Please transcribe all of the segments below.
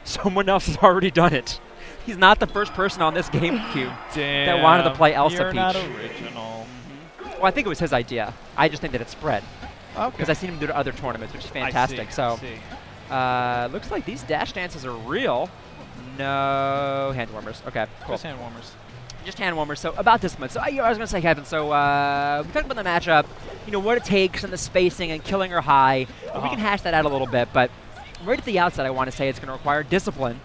Someone else has already done it. He's not the first person on this GameCube that wanted to play Elsa you're Peach. Not original. Well, I think it was his idea. I just think that it spread. Okay. Because I've seen him do it at other tournaments, which is fantastic. So, looks like these dash dances are real. No hand warmers. Okay, cool. Just hand warmers. Just hand warmers. So about this much. So I was going to say, Kevin. So we talked about the matchup. You know what it takes and the spacing and killing her high. We can hash that out a little bit, but right at the outset, I want to say it's going to require discipline,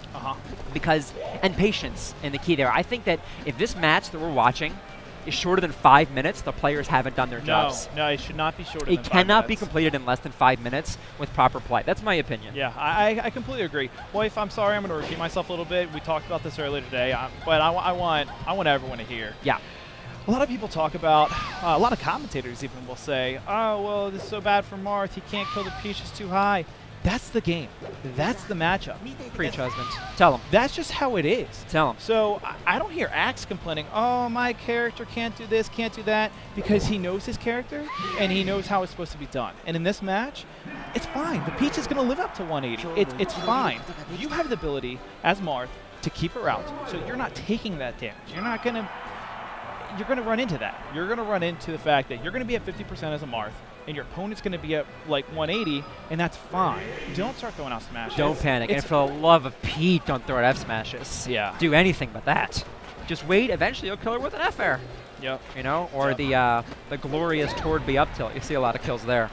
and patience in the key there. I think that if this match that we're watching is shorter than 5 minutes, the players haven't done their jobs. No, it should not be shorter than 5 minutes. It cannot be completed in less than 5 minutes with proper play. That's my opinion. Yeah, I completely agree. Wife, I'm sorry, I'm going to repeat myself a little bit. We talked about this earlier today, but I want everyone to hear. Yeah. A lot of people talk about, a lot of commentators even will say, oh, well, this is so bad for Marth. He can't kill the Peach, it's too high. That's the game. That's the matchup. Preach, husband. Tell him. That's just how it is. Tell him. So I don't hear Axe complaining, oh, my character can't do this, can't do that, because he knows his character and he knows how it's supposed to be done. And in this match, it's fine. The Peach is going to live up to 180. It's fine. You have the ability, as Marth, to keep her out. So you're not taking that damage. You're going to run into that. You're going to run into the fact that you're going to be at 50% as a Marth, and your opponent's going to be at like 180, and that's fine. Don't start throwing out smashes. Don't panic. And for the love of Pete, don't throw out F smashes. Yeah. Do anything but that. Just wait. Eventually, you'll kill her with an F air. Yep. You know, or the glorious toward B up tilt. You see a lot of kills there.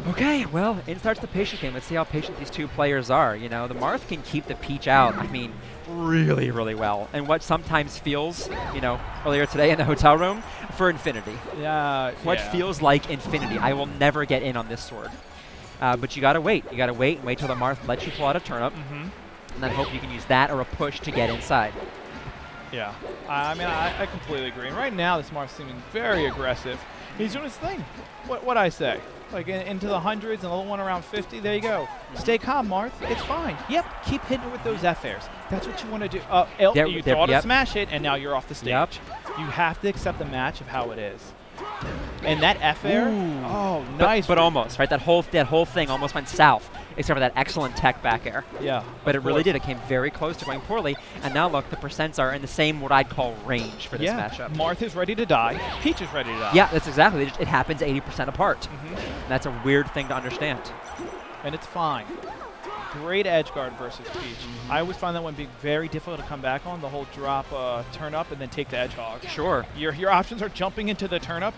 Okay, well, in starts the patient game. Let's see how patient these two players are. You know, the Marth can keep the Peach out. I mean, really, really well. And what sometimes feels, you know, earlier today in the hotel room, for infinity. Yeah. What feels like infinity. I will never get in on this sword. But you gotta wait. You gotta wait and wait till the Marth lets you pull out a turnip, and then hope you can use that or a push to get inside. Yeah. I mean, I completely agree. And right now, this Marth's seeming very aggressive. He's doing his thing. What I say? Like into the hundreds and a little one around 50. There you go. Stay calm, Marth. It's fine. Yep. Keep hitting it with those F airs. That's what you want to do. You thought to smash it, and now you're off the stage. Yep. You have to accept the match of how it is. And that F air. Oh, nice. But almost, right? That whole thing almost went south, except for that excellent tech back air. Yeah. But it really did. It came very close to going poorly. And now look, the percents are in the same what I'd call range for this matchup. Marth is ready to die. Peach is ready to die. Yeah, that's exactly. It happens 80% apart. That's a weird thing to understand. And it's fine. Great edge guard versus Peach. I always find that one being very difficult to come back on, the whole drop, turn up, and then take the edge hog. Sure. Your options are jumping into the turn up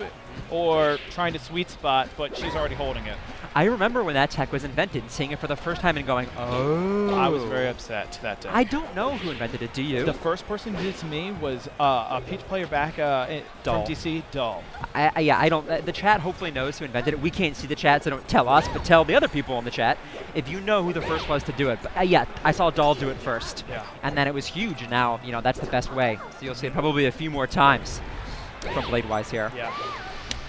or trying to sweet spot, but she's already holding it. I remember when that tech was invented, seeing it for the first time and going, oh. I was very upset that day. I don't know who invented it, do you? The first person who did it to me was a Peach player back from DC, Dull. I don't, the chat hopefully knows who invented it. We can't see the chat, so don't tell us, but tell the other people in the chat if you know who the first was to do it. But yeah, I saw Dull do it first. Yeah. And then it was huge, and now, you know, that's the best way. So you'll see it probably a few more times from Bladewise here. Yeah.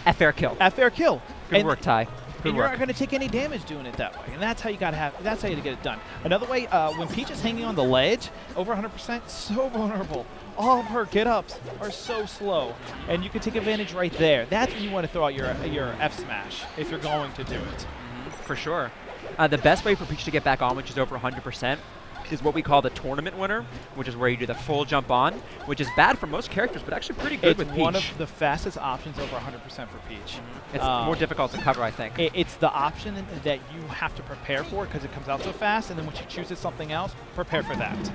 F air kill. F air kill. Good work, Ty. And you're not going to take any damage doing it that way, and that's how you got to have. That's how you get it done. Another way, when Peach is hanging on the ledge, over 100%, so vulnerable. All of her get-ups are so slow, and you can take advantage right there. That's when you want to throw out your F smash if you're going to do it. For sure. The best way for Peach to get back on, which is over 100%, is what we call the tournament winner, which is where you do the full jump on, which is bad for most characters, but actually pretty good with Peach. It's one of the fastest options over 100% for Peach. It's more difficult to cover, I think. It's the option that you have to prepare for because it comes out so fast, and then when she chooses something else, prepare for that.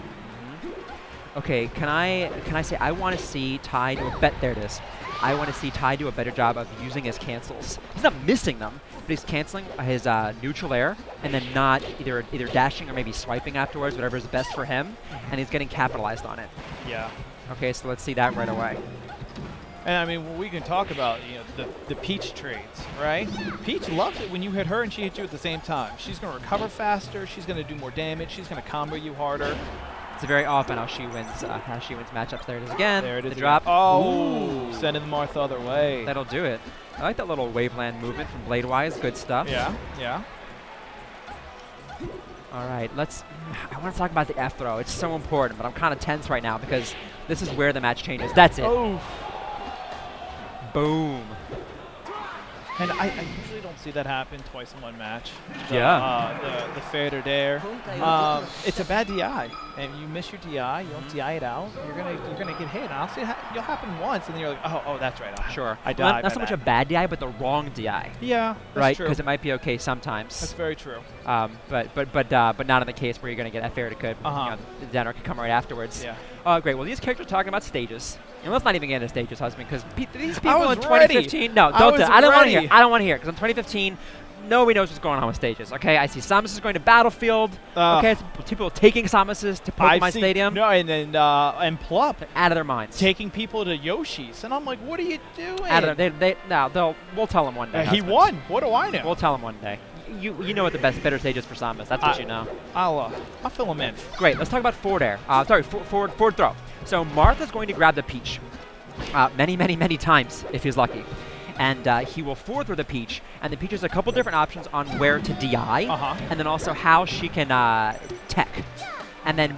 Okay, can I say I want to see Ty do there it is. I want to see Ty do a better job of using his cancels. He's not missing them, but he's canceling his neutral air and then not either dashing or maybe swiping afterwards, whatever is best for him, and he's getting capitalized on it. Yeah. Okay, so let's see that right away. And I mean, we can talk about the Peach trades, right? Peach loves it when you hit her and she hits you at the same time. She's going to recover faster. She's going to do more damage. She's going to combo you harder. It's very often how she wins matchups. There it is again. There it is. The drop. Oh, sending the Marth the other way. That'll do it. I like that little waveland movement from Bladewise. Good stuff. Yeah, yeah. All right, I want to talk about the F throw. It's so important, but I'm kind of tense right now because this is where the match changes. That's it. Oh. Boom. And I usually don't see that happen twice in one match. The fader there. It's a bad DI, and you miss your DI. You don't DI it out. You're gonna get hit. And I'll see you'll happen once, and then you're like, oh, that's right. Sure. I died. Well, not so much a bad DI, but the wrong DI. Yeah, that's right. true. Because it might be okay sometimes. That's very true. But not in the case where you're gonna get F aired. It could. You know, the downer could come right afterwards. Yeah. Great. Well, these characters are talking about stages. And let's not even get into stages, husband, because these people in 2015. No, don't. I don't want to hear. I don't want to hear, because in 2015, nobody knows what's going on with stages. Okay, I see Samus is going to Battlefield. Okay, people taking Samuses to Pokemon Stadium. No, and then and Plup out of their minds, taking people to Yoshi's, and I'm like, what are you doing? Out of we'll tell them one day. He won. What do I know? We'll tell them one day. You know what the better stage is for Samus. That's what you know. I'll fill him in. Great. Let's talk about forward air. Forward throw. So Marth is going to grab the Peach many times if he's lucky. And he will forward throw the Peach, and the Peach has a couple different options on where to DI, and then also how she can tech. And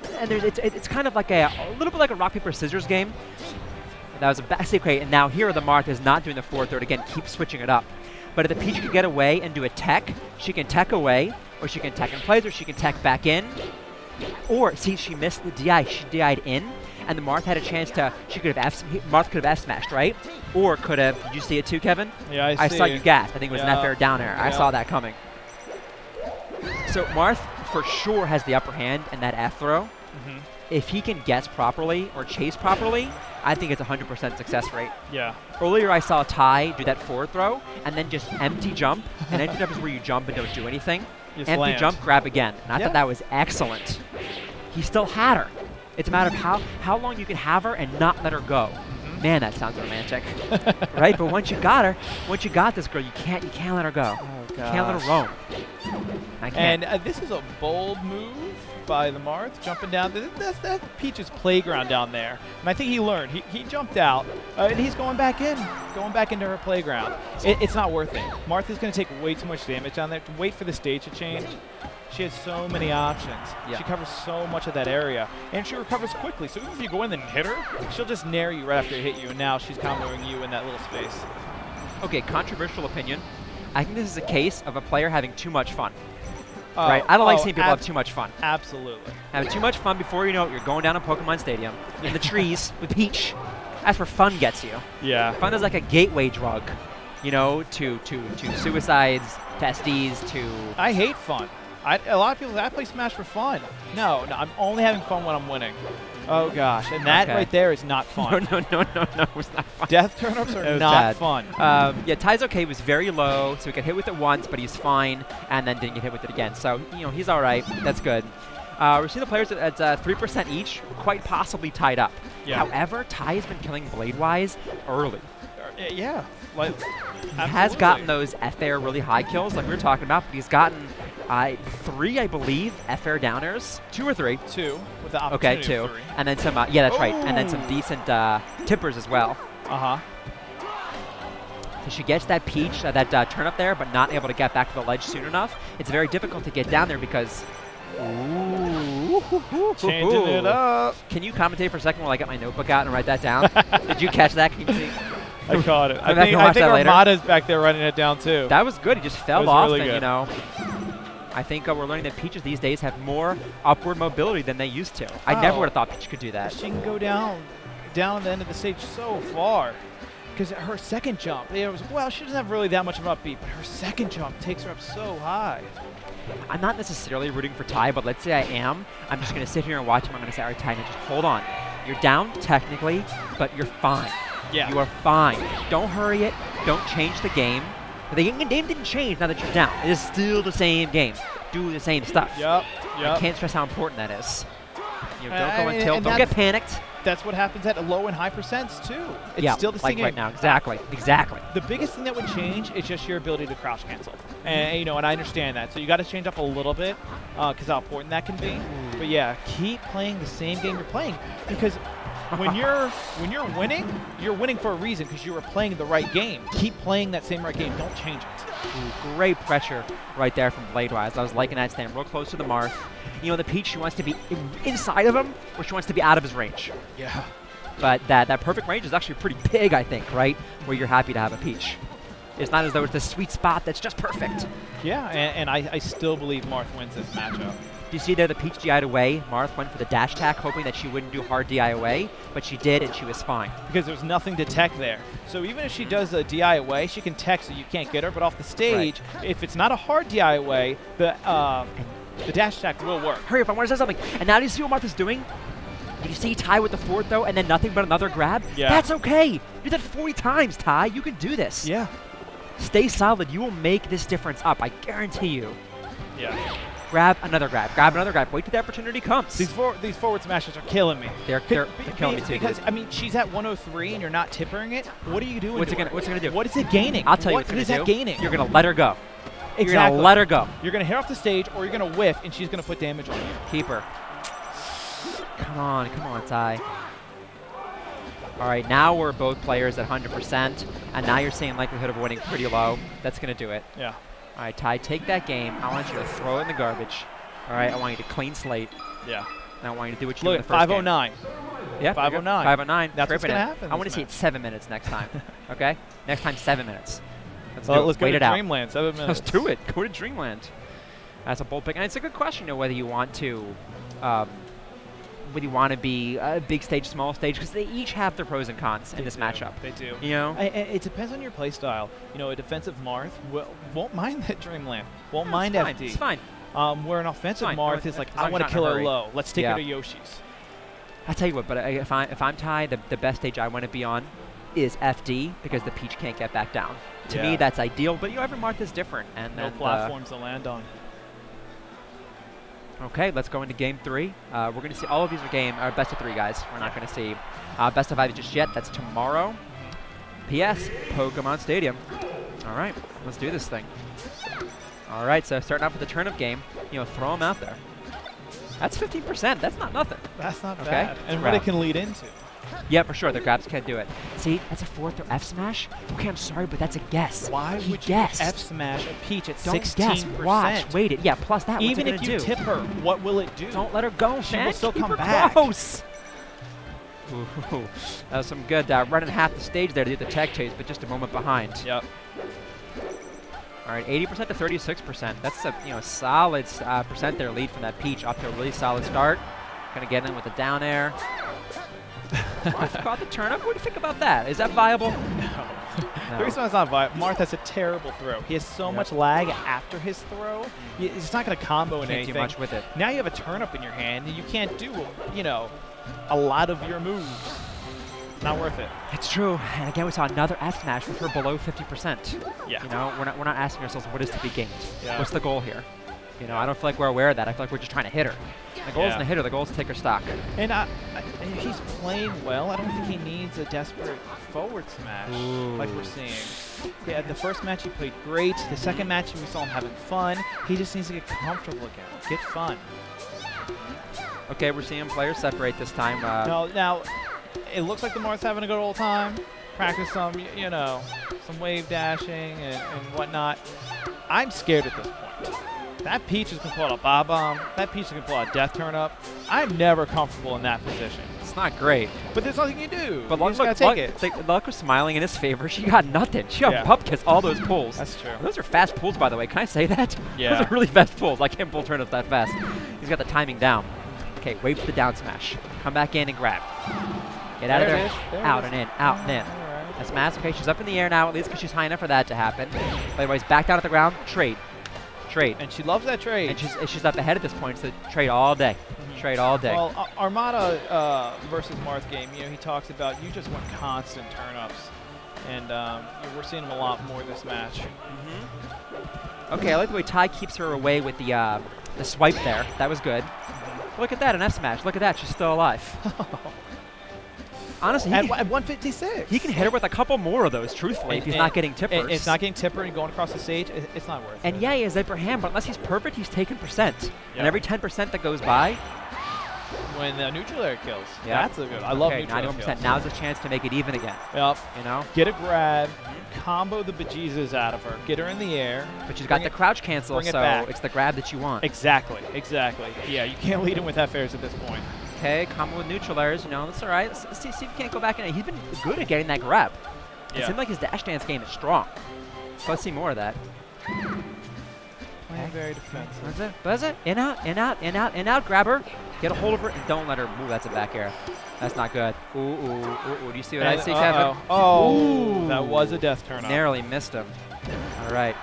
it's kind of like a little bit like a rock, paper, scissors game. That was a basic way, and now here the Marth is not doing the forward throw. Again, keep switching it up. But if the Peach can get away and do a tech, she can tech away, or she can tech in place, or she can tech back in. Or, see, she missed the DI. She DI'd in, and the Marth had a chance to, Marth could have F-smashed, right? Or could have, did you see it too, Kevin? Yeah, I saw you gasp. I think it was an F-air down air. I saw that coming. So Marth, for sure, has the upper hand in that F throw. If he can guess properly or chase properly, I think it's 100% success rate. Yeah. Earlier I saw Ty do that forward throw and then just empty jump. And empty jump is where you jump and don't do anything. Empty jump, grab again. And I thought that was excellent. He still had her. It's a matter of how long you can have her and not let her go. Man, that sounds romantic, right? But once you got her, once you got this girl, you can't let her go. You can't let her roam. I can't. And this is a bold move by the Marth, jumping down. That's Peach's playground down there. And I think he learned. He jumped out, and he's going back into her playground. It's not worth it. Marth is going to take way too much damage down there. To wait for the stage to change. She has so many options. She covers so much of that area, and she recovers quickly. So even if you go in and hit her, she'll just nair you right after hit you, and now she's comboing you in that little space. Okay, controversial opinion. I think this is a case of a player having too much fun. Right? I don't like seeing people have too much fun. Absolutely. Having too much fun before you know it, you're going down to Pokemon Stadium in the trees with Peach. That's where fun gets you. Yeah. Fun is like a gateway drug, you know, to suicides, to SDs, to... I hate fun. A lot of people say, I play Smash for fun. No, I'm only having fun when I'm winning. Oh, gosh. And that right there is not fun. No, it's not fun. Death turn-ups are not fun. Yeah, Ty's okay. Was very low, so he got hit with it once, but he's fine, and then didn't get hit with it again. So, you know, he's all right. That's good. We're seeing the players at 3% each, quite possibly tied up. Yeah. However, Ty has been killing Bladewise early. Yeah. Like, he has gotten those F-air really high kills like we were talking about, but he's gotten 3, I believe, F-air downers. 2 or 3? 2, with the opportunity of 2. 3. And then some, yeah, that's right. And then some decent tippers as well. So she gets that Peach, that turn up there, but not able to get back to the ledge soon enough. It's very difficult to get down there because... Changing it up. Can you commentate for a second while I get my notebook out and write that down? Did you catch that? Can you see? I caught it. I think Armada's back there running it down too. That was good. He just fell off, really and good. You know, I think we're learning that Peaches these days have more upward mobility than they used to. I never would have thought Peach could do that. She can go down the end of the stage so far. Because her second jump, well, she doesn't have really that much of an upbeat, but her second jump takes her up so high. I'm not necessarily rooting for Ty, but let's say I am. I'm just going to sit here and watch him. I'm going to say, all right, Ty, now just hold on. You're down technically, but you're fine. Yeah. You are fine. Don't hurry it. Don't change the game. The game didn't change now that you're down. It is still the same game. Do the same stuff. Yep. I can't stress how important that is. You know, don't go and tilt. Don't get panicked. That's what happens at low and high percents too. It's still the same game. Right now. Exactly. The biggest thing that would change is just your ability to crouch cancel. And you know, and I understand that. So you got to change up a little bit because how important that can be. But yeah, keep playing the same game you're playing because when you're winning for a reason because you were playing the right game. Keep playing that same right game. Don't change it. Ooh, great pressure right there from Bladewise. I was liking that stand real close to the Marth. You know, the Peach, she wants to be inside of him, or she wants to be out of his range. Yeah. But that perfect range is actually pretty big, I think, right? Where you're happy to have a Peach. It's not as though it's this sweet spot that's just perfect. Yeah, and I still believe Marth wins this matchup. Do you see there the Peach DI'd away? Marth went for the dash attack, hoping that she wouldn't do hard DI away, but she did, and she was fine. Because there's nothing to tech there. So even if she does a DI away, she can tech so you can't get her, but off the stage, if it's not a hard DI away, the dash attack will work. Hurry up, I want to say something. And now do you see what Marth is doing? Did you see Ty with the forward throw and then nothing but another grab? Yeah. That's okay. You did that 40 times, Ty. You can do this. Yeah. Stay solid. You will make this difference up. I guarantee you. Yeah. Grab another grab. Grab another grab. Wait till the opportunity comes. These forward smashes are killing me. They're killing me too. Because, I mean, she's at 103 and you're not tippering it. What are you doing? What's it gonna do? What is it gaining? I'll tell you what what is that gaining? You're gonna let her go. Exactly. You're gonna let her go. You're gonna hit off the stage or you're gonna whiff and she's gonna put damage on you. Keep her. Come on, Ty. All right, now we're both players at 100%, and now you're seeing likelihood of winning pretty low. That's gonna do it. Yeah. All right, Ty, take that game. I want you to throw it in the garbage. All right, I want you to clean slate. Yeah. And I want you to do what you did in the first 509. game. Yeah, 509. 509. That's what's gonna happen. I want to see it 7 minutes next time. Okay, next time 7 minutes. Let's go to Dreamland. 7 minutes. Let's do it. Go to Dreamland. That's a bold pick, and it's a good question, whether you want to. Whether you want to be a big stage, small stage, because they each have their pros and cons in this matchup. They do. You know? It depends on your play style. You know, a defensive Marth won't mind that Dreamland. Won't mind FD. It's fine. Where an offensive Marth is like, I want to kill her low. Let's take her to Yoshi's. I tell you what, but if I'm Ty, the best stage I want to be on is FD because the Peach can't get back down. To me, that's ideal, but every Marth is different. And no platforms to land on. Okay, let's go into game 3. We're going to see all of these are best of 3, guys. We're not going to see best of 5 just yet. That's tomorrow. P.S. Pokemon Stadium. All right, let's do this thing. All right, so starting off with the turnip game, throw them out there. That's 15%. That's not nothing. That's not bad. And what it can lead into. Yeah, for sure. The grabs can't do it. See, that's a 4th or F smash. Okay, I'm sorry, but that's a guess. Why would you F smash a Peach at 16%? Guess. Watch. Wait it. Yeah, plus that. Even if you tip her, what will it do? Don't let her go, She will still come back. Close. Ooh, that was some good running half the stage there to do the tech chase, but just a moment behind. Yep. All right, 80% to 36%. That's a solid percent there lead from that Peach. Off to a really solid start. Gonna get in with the down air. Marth caught the turnip. What do you think about that? Is that viable? No. The reason why it's not viable, Marth has a terrible throw. He has so much lag after his throw. He's not going to combo in anything. Can't do much with it. Now you have a turnip in your hand, and you can't do, a lot of your moves. Not worth it. It's true. And again, we saw another F smash with her below 50%. Yeah. We're not asking ourselves what is to be gained. Yeah. What's the goal here? I don't feel like we're aware of that. I feel like we're just trying to hit her. The goal isn't to hit her. The goal is to take her stock. And he's playing well. I don't think he needs a desperate forward smash like we're seeing. Yeah, the first match he played great. The second match we saw him having fun. He just needs to get comfortable again. Get fun. Okay, we're seeing players separate this time. Now, it looks like the Marth's having a good old time. Practice some, some wave dashing and whatnot. I'm scared at this point. That Peach is going to pull out a Bob-Bomb. That Peach is going to pull out a Death Turnip. I'm never comfortable in that position. It's not great. But there's nothing you do. But you just gotta take it. Luck was smiling in his favor. She got nothing. She got Pupkiss all those pulls. That's true. Those are fast pulls, by the way. Can I say that? Yeah. Those are really fast pulls. I can't pull turnips that fast. He's got the timing down. Okay, wait for the down smash. Come back in and grab. Get out of there. Out and in. Out and in. That's mass. Okay, she's up in the air now, at least because she's high enough for that to happen. Bladewise back down at the ground. Trade. And she loves that trade. And she's up ahead at this point, so trade all day. Trade all day. Well, Armada versus Marth game, he talks about you just want constant turn-ups. And we're seeing him a lot more this match. Okay, I like the way Ty keeps her away with the swipe there. That was good. Look at that, an F smash. Look at that, she's still alive. Honestly, at 156. He can hit her with a couple more of those, truthfully, if he's not getting tippers. It's not getting tipper and going across the stage. It's not worth it. And yeah, he has upper hand, but unless he's perfect, he's taking percent. Yep. And every 10% that goes by. When the neutral air kills. That's a good. I love neutral air 91%. Now's a chance to make it even again. Yep. Get a grab, combo the bejesus out of her, get her in the air. But she's got the crouch cancel, so it's the grab that you want. Exactly. Yeah, you can't lead him with F airs at this point. Okay, combo with neutral airs, that's all right. Let's see if he can't go back in. He's been good at getting that grab. It seems like his dash dance game is strong. Let's see more of that. Playing very defensive. Buzz it. In, out, in, out, in, out, in, out. Grab her. Get a hold of her and don't let her move. That's a back air. That's not good. Ooh, ooh, ooh, ooh. Do you see what I see, Kevin? Oh, ooh. That was a death turn up. Narrowly missed him. All right.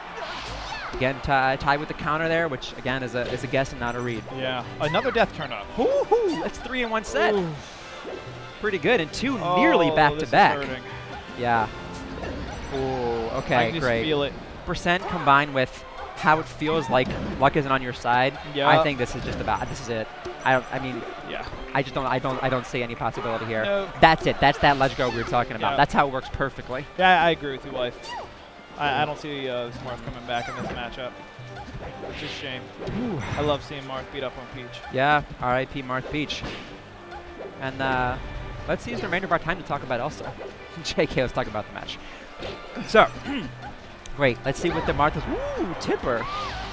Again, tied with the counter there, which again is a guess and not a read. Yeah. Another death turn up. Ooh, that's 3 in 1 set. Ooh. Pretty good, and 2 nearly back to back. Is hurting. Yeah. Ooh, okay, I can just great. feel it. Percent combined with how it feels like luck isn't on your side. Yeah. I think this is just about. This is it. I mean. Yeah. I just don't. I don't see any possibility here. No. That's it. That's that ledge go we were talking about. Yeah. That's how it works perfectly. Yeah, I agree with you, Life. I don't see Marth coming back in this matchup. It's a shame. Ooh. I love seeing Marth beat up on Peach. Yeah. R.I.P. Marth Beach. And let's use the remainder of our time to talk about Elsa. JK, let's talk about the match. So, great. Let's see what the Marth is. Ooh, tipper.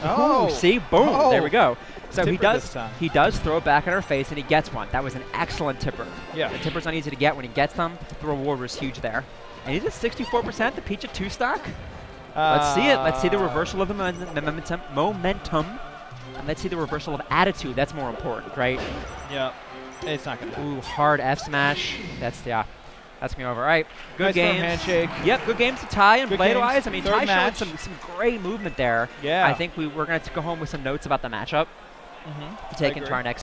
Oh. Ooh, see? Boom. Oh. There we go. So Tipper he does throw it back in her face, and he gets one. That was an excellent tipper. Yeah. The tippers not easy to get. When he gets them, the reward was huge there. And he's at 64%, the Peach at 2 stock. Let's see it. Let's see the reversal of the momentum. And let's see the reversal of attitude. That's more important, right? Yeah. It's not going to happen. Ooh, hard F smash. That's, yeah. That's me over. All right. Good Nice games. handshake. Yep, good games to Ty and Good Bladewise. games. I mean, Third Ty showed match. some great movement there. Yeah. I think we're going to go home with some notes about the matchup to take into our next